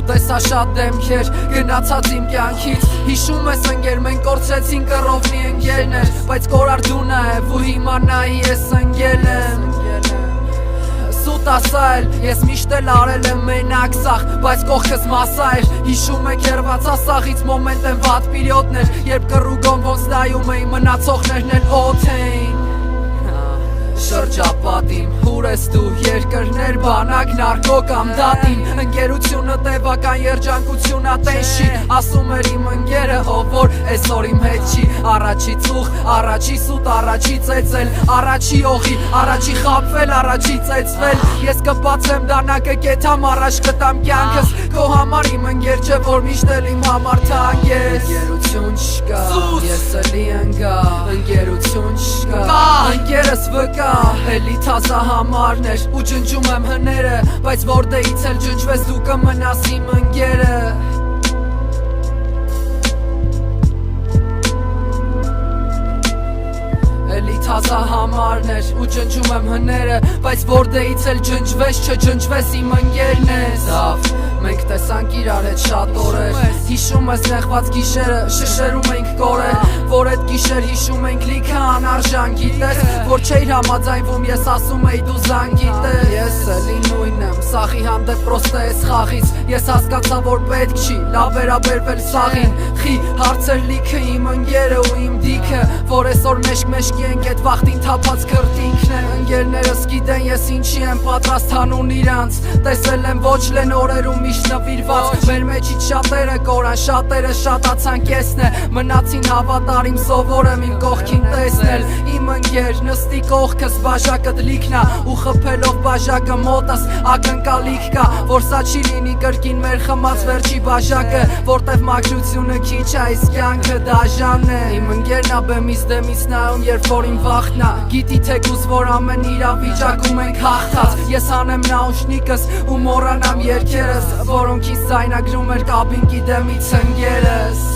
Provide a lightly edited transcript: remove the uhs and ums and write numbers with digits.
տեսա շատ դեմքեր գնացած իմ կյանքից Հիշում ես ընկեր մենք կորցրեցին կռովնի ընկերներ Բայց կորար դու նաև ու հիմա նայի ես ընկել եմ Սուտ ասա էլ, ես միշտ էլ արել եմ մենակ սաղ Բայց կողքս մասա էր, հիշում եք երված ասաղից մոմենտ են վատ պիրյոտներ Երբ կռուգոն ոնց նայում էին մնացողներն էլ օդ էին Շրջապատիմ, ուր ես դու, երկրներ, բանակ, նարկո կամ դատին Ընկերությունը տևական երջանկություն ատենշի Ասում էր իմ ընկերը, ով որ այսօր իմ հետ չի Առաջի ծուղ, առաջի սուտ, առաջի ծեծել Առաջի օղի, առաջի խապվել, առաջի ծեծվել Ես կբացեմ դանակը կեթամ, առաջ կտամ կյանքս Քո համար իմ ընկեր չէ, որ միշտ էլ իմ համար թանկ ես Ընկերություն չկա, ես էլի ընկա Ընկերություն չկա, ընկերս վկա Էլի թազա համարներ ու ջնջում եմ հները Բայց որտեղից էլ ջնջվես դու կմնաս իմ ընկերը Էլի թազա համարներ ու ջնջում եմ հները Բայց որտեղից էլ ջնջվես չջնջվես իմ ընկերն ես Դավ Մենք տեսանք իրար հետ շատ օրեր Հիշում ես նեղված գիշերը, շշերում ենք կորեր Որ էդ գիշեր հիշում ենք լիքը անարժան Գիտես, որ չէիր համաձայնվում, ես ասում էի դու զան գիտես Ես էլի նույնն եմ, սաղի հանդեպ պրոստը ես խաղից Ես հասկացա, որ պետք չի, լավ վերաբերվել սաղին Խի, հարցեր լիքը իմ ընկերը ու իմ դիքը Որ այսօր մեշկ-մեշկի ենք էդ վախտին թափած քրտինքն է Ընկերներս գիտեն ես ինչի եմ պատրաստ հանուն իրանց Տեսել եմ ոչ լեն օրերում միշտ նվիրված Մեր մեջից շատերը կորան, շատերը շատացան կեսն է Մնացին հավատարիմ սովոր եմ իմ կողքին տեսնել Իմ ընկեր նստի կողքս բաժակըդ լիքնա Ու խփելով բաժակը մոտս ակնկալիք կա Որ սա չի լինի կրկին մեր խմած վերջի բաժակը Որտև մաքրությունը քիչ այս կյանքը դաժան է Իմ ընկերն ա բեմից դեմից նայում երբ որ իմ վախն ա Գիտի թեկուզ որ ամեն իրավիճակում ենք հաղթած Ես անեմ նաուշնիկս ու մոռանամ երգերս Որոնք ինձ ձայնագրում էր կաբինկի դեմից ընկերս